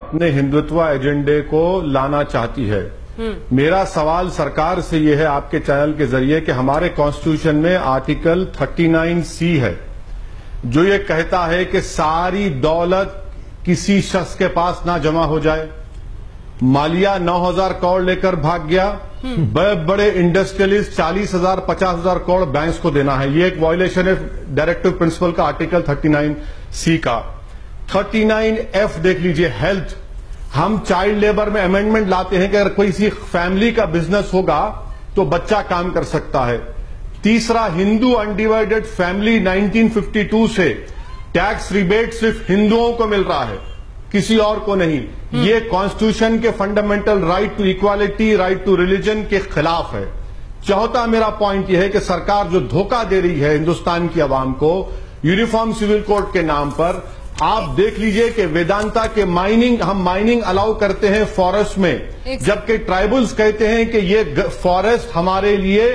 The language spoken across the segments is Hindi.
अपने हिंदुत्व एजेंडे को लाना चाहती है। मेरा सवाल सरकार से यह है आपके चैनल के जरिए कि हमारे कॉन्स्टिट्यूशन में आर्टिकल 39C है जो ये कहता है कि सारी दौलत किसी शख्स के पास ना जमा हो जाए। मालिया 9,000 करोड़ लेकर भाग गया, बड़े बड़े इंडस्ट्रियलिस्ट 40,000 50,000 करोड़ बैंक्स को देना है। ये एक वायलेशन है डायरेक्टिव प्रिंसिपल का आर्टिकल 39C का। 39F देख लीजिए, हेल्थ। हम चाइल्ड लेबर में अमेंडमेंट लाते हैं कि अगर कोई किसी फैमिली का बिजनेस होगा तो बच्चा काम कर सकता है। तीसरा, हिंदू अनडिवाइडेड फैमिली 1952 से टैक्स रिबेट सिर्फ हिंदुओं को मिल रहा है, किसी और को नहीं। ये कॉन्स्टिट्यूशन के fundamental right to equality, right to religion के खिलाफ है। चौथा मेरा पॉइंट यह है कि सरकार जो धोखा दे रही है हिंदुस्तान की आवाम को यूनिफॉर्म सिविल कोड के नाम पर। आप देख लीजिए कि वेदांता के हम माइनिंग अलाउ करते हैं फॉरेस्ट में, जबकि ट्राइबल्स कहते हैं कि ये फॉरेस्ट हमारे लिए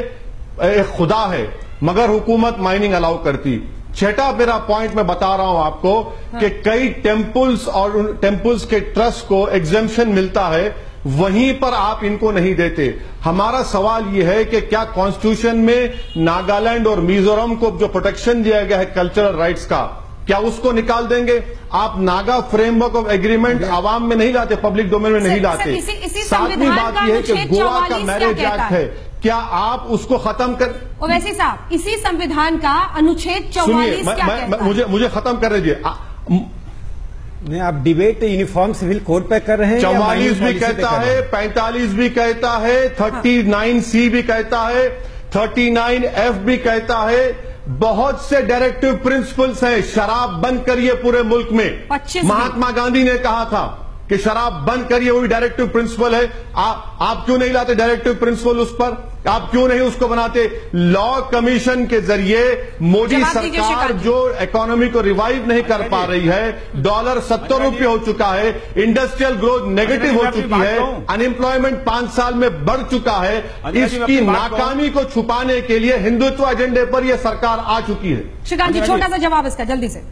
एक खुदा है, मगर हुकूमत माइनिंग अलाउ करती। छठा मेरा पॉइंट मैं बता रहा हूं आपको कि कई टेम्पल्स और टेम्पल्स के ट्रस्ट को एग्जेम्पशन मिलता है, वहीं पर आप इनको नहीं देते। हमारा सवाल यह है कि क्या कॉन्स्टिट्यूशन में नागालैंड और मिजोरम को जो प्रोटेक्शन दिया गया है कल्चरल राइट्स का, क्या उसको निकाल देंगे? आप नागा फ्रेमवर्क ऑफ एग्रीमेंट आवाम में नहीं लाते, पब्लिक डोमेन में नहीं लाते। सातवीं बात यह है कि गोवा का मैरिज एक्ट है, क्या आप उसको खत्म कर? ओवैसी साहब, इसी संविधान का अनुच्छेद 44 क्या कहता है? मुझे खत्म कर दीजिए। नहीं, आप डिबेट यूनिफॉर्म सिविल कोड पे कर रहे हैं। 44 भी कहता है, 45 भी कहता है, 39C भी कहता है, 39F भी कहता है। बहुत से डायरेक्टिव प्रिंसिपल्स हैं। शराब बंद करिए पूरे मुल्क में। महात्मा गांधी ने कहा था कि शराब बंद करिए, वो भी डायरेक्टिव प्रिंसिपल है। आप क्यों नहीं लाते डायरेक्टिव प्रिंसिपल उस पर? आप क्यों नहीं उसको बनाते? लॉ कमीशन के जरिए मोदी सरकार जो इकोनॉमी को रिवाइव नहीं कर पा रही है, डॉलर 70 रुपये हो चुका है, इंडस्ट्रियल ग्रोथ नेगेटिव हो चुकी है, अनएम्प्लॉयमेंट 5 साल में बढ़ चुका है। इसकी नाकामी को छुपाने के लिए हिंदुत्व एजेंडे पर यह सरकार आ चुकी है। श्रीकांत जी, छोटा सा जवाब इसका जल्दी से।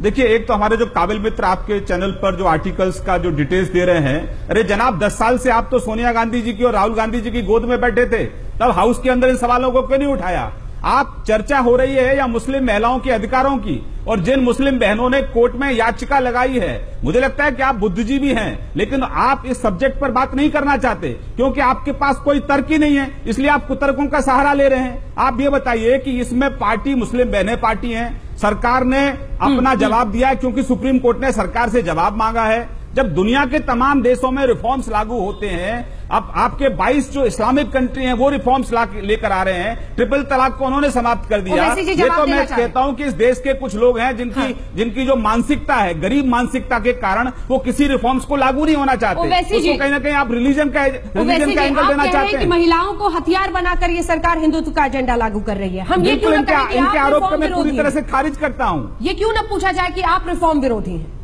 देखिए, एक तो हमारे जो काबिल मित्र आपके चैनल पर जो आर्टिकल्स का जो डिटेल्स दे रहे हैं, अरे जनाब 10 साल से आप तो सोनिया गांधी जी की और राहुल गांधी जी की गोद में बैठे थे, तब हाउस के अंदर इन सवालों को क्यों नहीं उठाया? आप चर्चा हो रही है या मुस्लिम महिलाओं के अधिकारों की, और जिन मुस्लिम बहनों ने कोर्ट में याचिका लगाई है, मुझे लगता है कि आप बुद्धिजीवी हैं, लेकिन आप इस सब्जेक्ट पर बात नहीं करना चाहते क्योंकि आपके पास कोई तर्क ही नहीं है, इसलिए आप कुतर्कों का सहारा ले रहे हैं। आप ये बताइए कि इसमें पार्टी मुस्लिम बहनें पार्टी हैं, सरकार ने अपना जवाब दिया है क्योंकि सुप्रीम कोर्ट ने सरकार से जवाब मांगा है। जब दुनिया के तमाम देशों में रिफॉर्म्स लागू होते हैं, अब आपके 22 जो इस्लामिक कंट्री हैं वो रिफॉर्म्स लेकर आ रहे हैं। ट्रिपल तलाक को उन्होंने समाप्त कर दिया। ये तो मैं कहता हूं कि इस देश के कुछ लोग हैं जिनकी जो मानसिकता है, गरीब मानसिकता के कारण वो किसी रिफॉर्म्स को लागू नहीं होना चाहते। उसको कहीं ना कहीं आप रिलीजन का एंगल देना चाहते हैं। महिलाओं को हथियार बनाकर ये सरकार हिंदुत्व का एजेंडा लागू कर रही है। हम बिल्कुल इनके आरोप को मैं पूरी तरह से खारिज करता हूं। ये क्यों न पूछा जाए कि आप रिफॉर्म विरोधी हैं?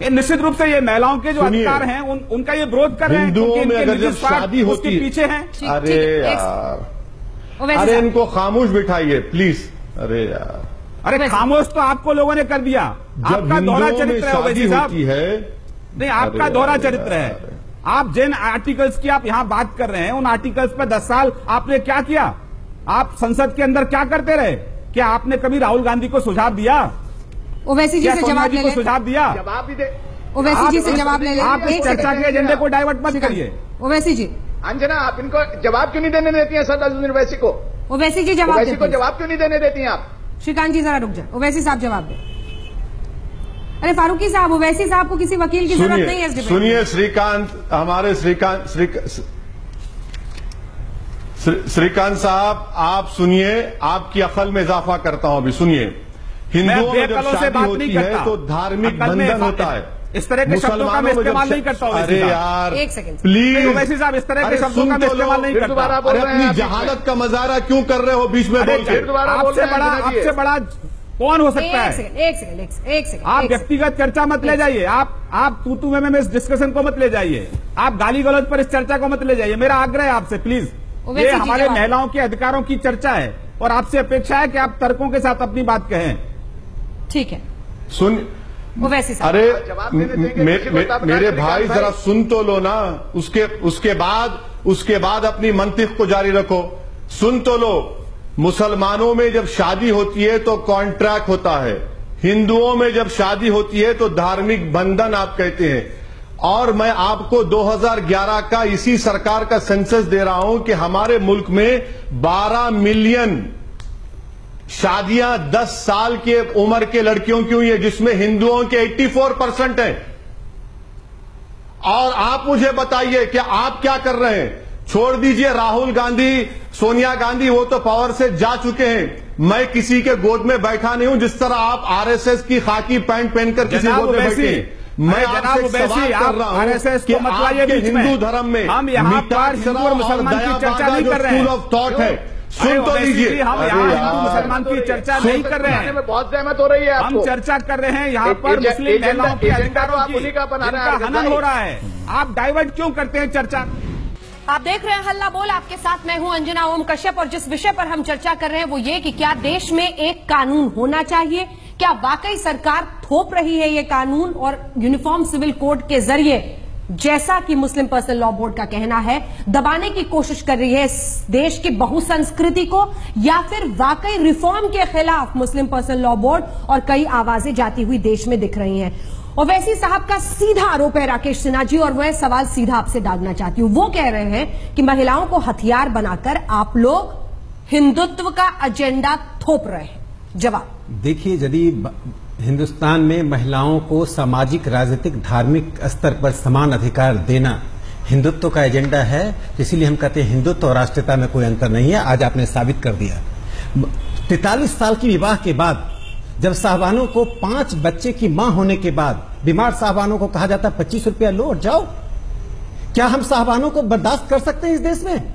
निश्चित रूप से ये महिलाओं के जो अधिकार हैं उनका ये विरोध कर रहे हैं, हिंदुओं में अगर जब शादी होती है पीछे हैं। अरे यार, अरे इनको खामोश बिठाइए प्लीज। अरे यार, अरे खामोश तो आपको लोगों ने कर दिया। आपका दोहरा चरित्र है ओवैसी साहब। नहीं, आपका दोहरा चरित्र है। आप जिन आर्टिकल्स की आप यहां बात कर रहे हैं, उन आर्टिकल्स पर 10 साल आपने क्या किया? आप संसद के अंदर क्या करते रहे? क्या आपने कभी राहुल गांधी को सुझाव दिया? ओवैसी जी से जवाब ले लें। सुझाव दिया? जवाब भी दे। ओवैसी जी से जवाब ले लें। आप इस चर्चा के एजेंडे को डाइवर्ट मत करिए। ओवैसी जी, अंजना, आप इनको जवाब क्यों नहीं देने देती हैं? सदाजुद्दीन ओवैसी को ओवैसी जी जवाब को जवाब क्यों नहीं देने देती हैं आप? श्रीकांत जी जरा रुक जाए, ओवैसी साहब जवाब दें। अरे फारूकी साहब, ओवैसी साहब को किसी वकील की जरूरत नहीं है। सुनिए श्रीकांत, हमारे श्रीकांत साहब, आप सुनिए, आपकी अकल में इजाफा करता हूं। अभी सुनिए, हिंदुओं में जब शादी होती है तो धार्मिक बंधन होता है। इस तरह के शब्दों का मैं इस्तेमाल नहीं करता हूं। अरे यार, एक सेकंड प्लीज ओवैसी साहब, इस तरह के शब्दों का मैं इस्तेमाल नहीं करता। अरे अपनी जहालत का मजारा क्यों कर रहे हो बीच में बोलकर? आपसे बड़ा कौन हो सकता है? एक सेकंड आप व्यक्तिगत चर्चा मत ले जाइए। आप तू में इस डिस्कशन को मत ले जाइए। आप गाली गलौज पर इस चर्चा को मत ले जाइए। मेरा आग्रह है आपसे, प्लीज। ये हमारे महिलाओं के अधिकारों की चर्चा है और आपसे अपेक्षा है कि आप तर्कों के साथ अपनी बात कहें। ठीक है। ओवैसी साहब। अरे जवाब देने देंगे, किसी को तब बता मेरे देंगे, भाई भाई। जरा सुन तो लो ना, उसके बाद अपनी मंतिक को जारी रखो। सुन तो लो, मुसलमानों में जब शादी होती है तो कॉन्ट्रैक्ट होता है, हिंदुओं में जब शादी होती है तो धार्मिक बंधन आप कहते हैं। और मैं आपको 2011 का इसी सरकार का सेंसस दे रहा हूं कि हमारे मुल्क में 12 मिलियन शादियां 10 साल के उम्र के लड़कियों की हुई है, जिसमें हिंदुओं के 84% है। और आप मुझे बताइए कि आप क्या कर रहे हैं? छोड़ दीजिए राहुल गांधी, सोनिया गांधी, वो तो पावर से जा चुके हैं। मैं किसी के गोद में बैठा नहीं हूं, जिस तरह आप आरएसएस की खाकी पैंट पहनकर किसी गोद में बैठे हैं। मैं आपसे सवाल कर रहा हूं आरएसएस कि को मत लाइए आपके बीच में। हिंदू धर्म में हम यहाँ पर हिंदू और मुसलमान की चर्चा नहीं कर रहे हैं। स्कूल ऑफ थॉट है, सुन तो लीजिए। हम यहाँ हिंदू मुसलमान की चर्चा नहीं कर रहे हैं, बहुत सहमत हो रही है हम आपको। चर्चा कर रहे हैं यहाँ पर मुस्लिम महिलाओं के अधिकारों की, जिनका हनन हो रहा है। आप डाइवर्ट क्यों करते हैं चर्चा? आप देख रहे हैं हल्ला बोल, आपके साथ मैं हूं अंजना ओम कश्यप। और जिस विषय पर हम चर्चा कर रहे हैं वो ये कि क्या देश में एक कानून होना चाहिए, क्या वाकई सरकार थोप रही है ये कानून और यूनिफॉर्म सिविल कोड के जरिए, जैसा कि मुस्लिम पर्सनल लॉ बोर्ड का कहना है, दबाने की कोशिश कर रही है इस देश की बहुसंस्कृति को, या फिर वाकई रिफॉर्म के खिलाफ मुस्लिम पर्सनल लॉ बोर्ड और कई आवाजें जाती हुई देश में दिख रही हैं। ओवैसी साहब का सीधा आरोप है राकेश सिन्हा जी, और वह सवाल सीधा आपसे डालना चाहती हूं। वो कह रहे हैं कि महिलाओं को हथियार बनाकर आप लोग हिंदुत्व का एजेंडा थोप रहे हैं। जवाब देखिए, यदि हिंदुस्तान में महिलाओं को सामाजिक, राजनीतिक, धार्मिक स्तर पर समान अधिकार देना हिंदुत्व का एजेंडा है, इसीलिए हम कहते हैं हिंदुत्व और राष्ट्रीयता में कोई अंतर नहीं है। आज आपने साबित कर दिया। 43 साल की विवाह के बाद, जब साहबानों को 5 बच्चे की मां होने के बाद बीमार साहबानों को कहा जाता है 25 रुपया लो और जाओ, क्या हम साहबानों को बर्दाश्त कर सकते हैं इस देश में?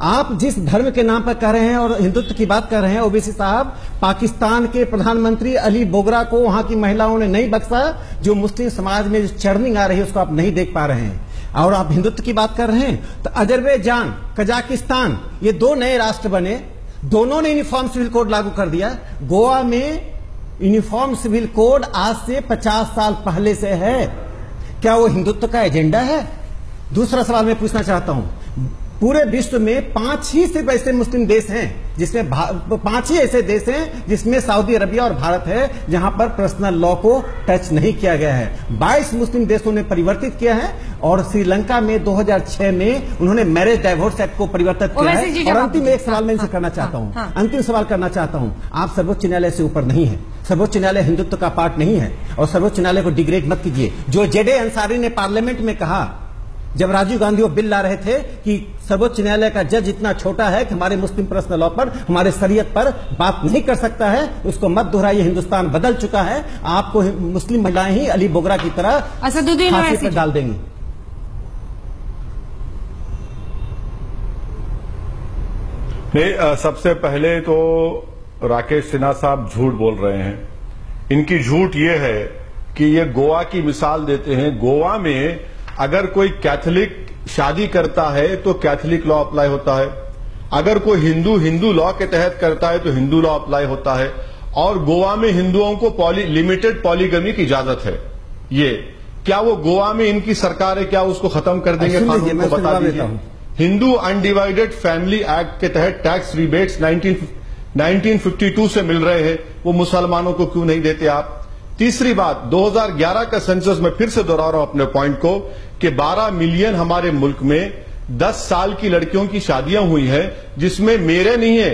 आप जिस धर्म के नाम पर कह रहे हैं और हिंदुत्व की बात कर रहे हैं, ओवैसी साहब, पाकिस्तान के प्रधानमंत्री अली बोगरा को वहां की महिलाओं ने नहीं बख्शा। जो मुस्लिम समाज में जो चर्निंग आ रही है उसको आप नहीं देख पा रहे हैं, और आप हिंदुत्व की बात कर रहे हैं। तो अजरबैजान, कजाकिस्तान, ये 2 नए राष्ट्र बने, दोनों ने यूनिफॉर्म सिविल कोड लागू कर दिया। गोवा में यूनिफॉर्म सिविल कोड आज से 50 साल पहले से है। क्या वो हिंदुत्व का एजेंडा है? दूसरा सवाल मैं पूछना चाहता हूं, पूरे विश्व में 5 ही सिर्फ ऐसे मुस्लिम देश हैं जिसमें 5 ही ऐसे देश हैं जिसमें सऊदी अरबिया और भारत है, जहां पर पर्सनल लॉ को टच नहीं किया गया है। 22 मुस्लिम देशों ने परिवर्तित किया है, और श्रीलंका में 2006 में उन्होंने मैरिज डाइवोर्स एक्ट को परिवर्तित किया है। और अंतिम एक सवाल मैं इनसे करना चाहता हूं, अंतिम सवाल करना चाहता हूं। आप सर्वोच्च न्यायालय से ऊपर नहीं है, सर्वोच्च न्यायालय हिंदुत्व का पार्ट नहीं है, और सर्वोच्च न्यायालय को डिग्रेड मत कीजिए। जो जेडे अंसारी ने पार्लियामेंट में कहा, जब राजीव गांधी वो बिल ला रहे थे कि सर्वोच्च न्यायालय का जज इतना छोटा है कि हमारे मुस्लिम पर्सनल लॉ पर, हमारे शरीयत पर बात नहीं कर सकता है, उसको मत दोहराइए। हिंदुस्तान बदल चुका है। आपको मुस्लिम महिलाएं ही अली बोगरा की तरह फांसी पर डाल देंगी। नहीं, सबसे पहले तो राकेश सिन्हा साहब झूठ बोल रहे हैं। इनकी झूठ ये है कि ये गोवा की मिसाल देते हैं। गोवा में अगर कोई कैथोलिक शादी करता है तो कैथोलिक लॉ अप्लाई होता है, अगर कोई हिंदू लॉ के तहत करता है तो हिंदू लॉ अप्लाई होता है, और गोवा में हिंदुओं को लिमिटेड पॉलीगमी की इजाजत है। ये क्या वो गोवा में इनकी सरकार है, क्या उसको खत्म कर देंगे? कानून को बता दीजिए। हिंदू अनडिवाइडेड फैमिली एक्ट के तहत टैक्स रिबेट्स 1952 से मिल रहे हैं, वो मुसलमानों को क्यों नहीं देते आप? तीसरी बात, 2011 का सेंसस में फिर से दोहरा रहा हूं अपने पॉइंट को कि 12 मिलियन हमारे मुल्क में 10 साल की लड़कियों की शादियां हुई हैं, जिसमें मेरे नहीं है,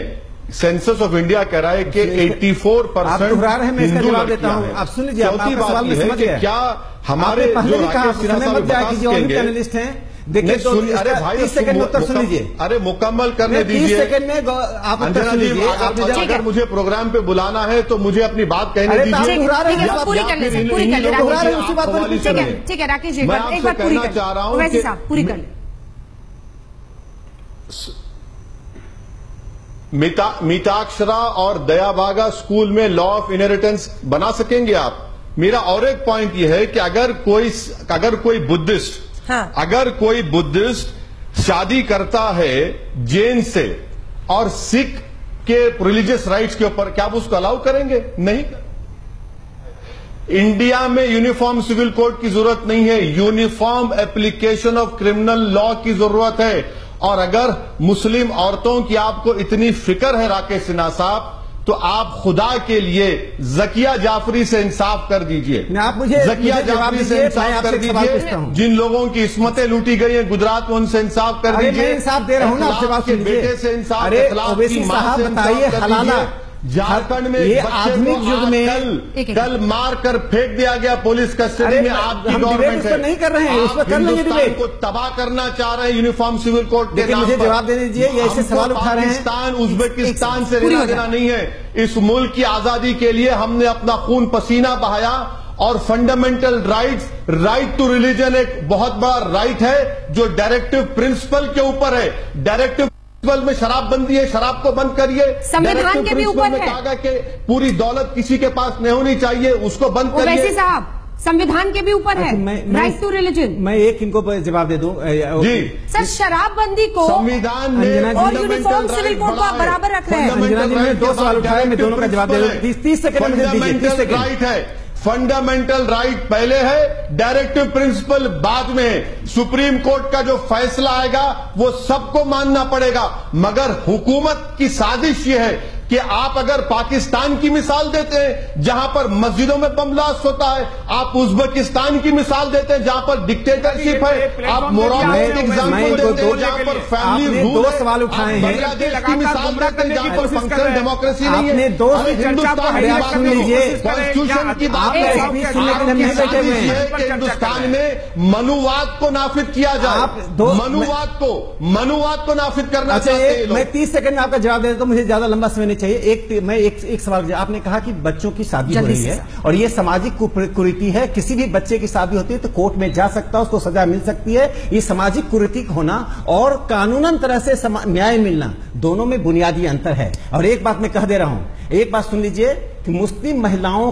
सेंसस ऑफ इंडिया कह रहा है कि 84% हिंदू लड़कियां हैं। आप सुन लीजिए, चौथी बात यह है कि क्या हमारे जो राकेश सिन्हा साहब बता सकेंगे, देखिए, अरे भाई 30 सेकंड में उत्तर सुन लीजिए। अरे मुकम्मल करने दीजिए। 30 सेकंड में आप उत्तर सुन लीजिए। अगर मुझे प्रोग्राम पे बुलाना है तो मुझे अपनी बात कहने दीजिए। पूरी कर ले, पूरी कर ले, उसी बात पर ठीक है राकेश जी, मैं एक आपसे बार पूरी कहना चाह रहा हूं कि पूरी कर ले। मिताक्षरा और दयाभागा स्कूल में लॉ ऑफ इनहेरिटेंस बना सकेंगे आप? मेरा और एक पॉइंट यह है कि अगर कोई बुद्धिस्ट, हाँ। अगर कोई बुद्धिस्ट शादी करता है जैन से और सिख के रिलीजियस राइट्स के ऊपर, क्या आप उसको अलाउ करेंगे? नहीं। इंडिया में यूनिफॉर्म सिविल कोड की जरूरत नहीं है, uniform application of criminal law की जरूरत है। और अगर मुस्लिम औरतों की आपको इतनी फिक्र है राकेश सिन्हा साहब, तो आप खुदा के लिए जकिया जाफरी से इंसाफ कर दीजिए। आप मुझे जकिया जाफरी से इंसाफ कर दीजिए। जिन लोगों की इस्मतें लूटी गई हैं गुजरात में, उनसे इंसाफ कर दीजिए। मैं इंसाफ दे रहा हूं ना, आपसे बात सुन लीजिए। बेटे से इंसाफ, अरे ओवैसी साहब बताइए, हलाला झारखंड में ये आधुनिक युग में कल मार कर फेंक दिया गया पुलिस कस्टडी में। आपकी गवर्नमेंट है, नहीं कर रहे हैं, उस पर कर लेंगे डिबेट। को तबाह करना चाह रहे हैं यूनिफॉर्म सिविल कोड के नाम पर। मुझे जवाब दे दीजिए, ये ऐसे सवाल उठा रहे हैं। पाकिस्तान उज्बेकिस्तान से लेना देना नहीं है। इस मुल्क की आजादी के लिए हमने अपना खून पसीना बहाया, और fundamental rights, right to religion एक बहुत बड़ा राइट है जो डायरेक्टिव प्रिंसिपल के ऊपर है। डायरेक्टिव प्रिंसिपल में शराबबंदी है, शराब को बंद करिए। संविधान के भी ऊपर है, कहा कि पूरी दौलत किसी के पास नहीं होनी चाहिए, उसको बंद करिए। ओवैसी साहब, संविधान के भी ऊपर है राइट टू रिलीजन। मैं एक इनको जवाब दे दूं जी सर, शराबबंदी को संविधान में और यूनिफॉर्म सिविल कोड को बराबर रख रहे हैं। अंजना जी ने 2 सवाल उठाए, मैं दोनों का जवाब दे दूं। 30 सेकंड मुझे दीजिए, 30 सेकंड। राइट है, फंडामेंटल राइट पहले है, डायरेक्टिव प्रिंसिपल बाद में। सुप्रीम कोर्ट का जो फैसला आएगा वो सबको मानना पड़ेगा। मगर हुकूमत की साजिश ये है कि आप अगर पाकिस्तान की मिसाल देते हैं जहां पर मस्जिदों में बम ब्लास्ट होता है, आप उज्बेकिस्तान की मिसाल देते हैं जहां पर डिक्टेटरशिप है, आप मोराविक एग्जाम्पल देते हैं जहां पर फैमिली रूल है। 2 सवाल उठाए हैं, बांग्लादेश की मिसाल देते हैं जहां पर फंक्शनल डेमोक्रेसी नहीं है। आपने 2 हिंदुस्तान सुन लीजिए, कॉन्स्टिट्यूशन की बात हिंदुस्तान में मनुवाद को नाफिज किया जाए, मनुवाद को नाफिज करना चाहते हैं। मैं 30 सेकंड में आपका जवाब दे देता हूं, मुझे ज्यादा लंबा समय नहीं चाहिए। मैं एक सवाल, आपने कहा कि बच्चों की शादी हो रही है और ये सामाजिक कुरीति है। किसी भी बच्चे की शादी होती है तो कोर्ट में जा सकता है, उसको सजा मिल सकती है। ये सामाजिक कुरीति होना और कानूनन तरह से न्याय मिलना, दोनों में बुनियादी अंतर है। और एक बात मैं कह दे रहा हूं, एक बात सुन लीजिए कि मुस्लिम महिलाओं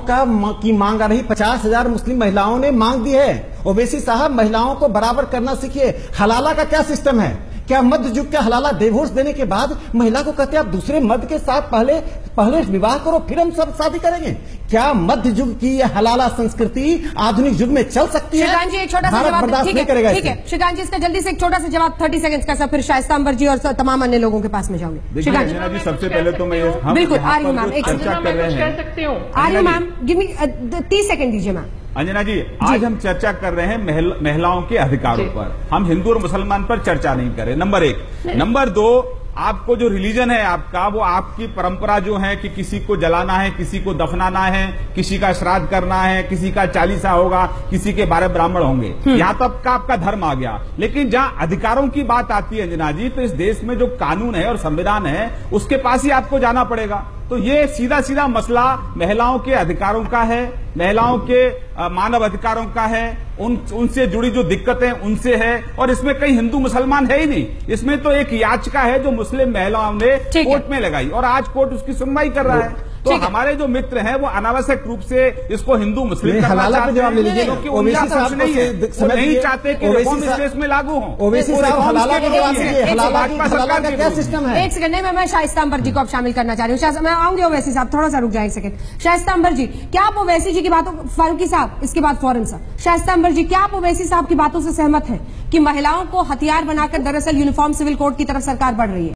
की मांग आ रही, 50,000 मुस्लिम महिलाओं ने मांग दी है। ओवैसी साहब, महिलाओं को बराबर करना सीखिए। हलाला का क्या सिस्टम है? क्या मध्य युग का हलाला डिवोर्स देने के बाद महिला को कहते हैं आप दूसरे मर्द के साथ पहले विवाह करो फिर हम सब शादी करेंगे? क्या मध्य युग की यह हलाला संस्कृति आधुनिक युग में चल सकती है? श्रीकांत जी, एक छोटा सा जवाब, बर्दाश्त नहीं करेगा। ठीक है श्रीकांत जी, इसका जल्दी से एक छोटा सा जवाब 30 सेकंड का, सब फिर शाइस्ता अंबर जी और तमाम अन्य लोगों के पास में जाऊंगे। श्रीकांत जी, सबसे पहले तो मैं बिल्कुल आ रही हूँ मैम, चर्चा कर रहे हैं, आ रही हूँ मैम, गिव मी 30 सेकंड दीजिए मैम। अंजना जी, आज हम चर्चा कर रहे हैं महिलाओं के अधिकारों पर। हम हिंदू और मुसलमान पर चर्चा नहीं कर रहे, नंबर 1। नंबर 2, आपको जो रिलीजन है आपका, वो आपकी परंपरा जो है कि किसी को जलाना है, किसी को दफनाना है, किसी का श्राद्ध करना है, किसी का चालीसा होगा, किसी के 12 ब्राह्मण होंगे, यहाँ तक का आपका धर्म आ गया। लेकिन जहाँ अधिकारों की बात आती है अंजना जी, तो इस देश में जो कानून है और संविधान है उसके पास ही आपको जाना पड़ेगा। तो ये सीधा सीधा मसला महिलाओं के अधिकारों का है, महिलाओं के मानव अधिकारों का है, उनसे जुड़ी जो दिक्कतें उनसे है। और इसमें कई हिंदू मुसलमान है ही नहीं, इसमें तो एक याचिका है जो मुस्लिम महिलाओं ने कोर्ट में लगाई और आज कोर्ट उसकी सुनवाई कर रहा है। तो हमारे जो मित्र हैं वो अनावश्यक रूप से इसको हिंदू मुस्लिम हलाला पे जवाब ले लीजिए, क्योंकि उनका कुछ नहीं है, वो नहीं चाहते कि रिफॉर्म इस देश में लागू हो। ओवैसी साहब, हलाला का जवाब दीजिए, हलाला का क्या सिस्टम है? एक सेकंड में मैं शाइस्ता अंबर जी को अब शामिल करना चाह रही हूँ। मैं आऊंगी ओवैसी साहब, थोड़ा सा रुक जाए एक सेकंड। शाइस्ता अंबर जी, क्या आप ओवैसी जी की बातों, फारूकी साहब इसके बाद फौरन सर, शाइस्ता अंबर जी, क्या आप ओवैसी साहब की बातों से सहमत हैं कि महिलाओं को हथियार बनाकर दरअसल यूनिफॉर्म सिविल कोड की तरफ सरकार बढ़ रही है?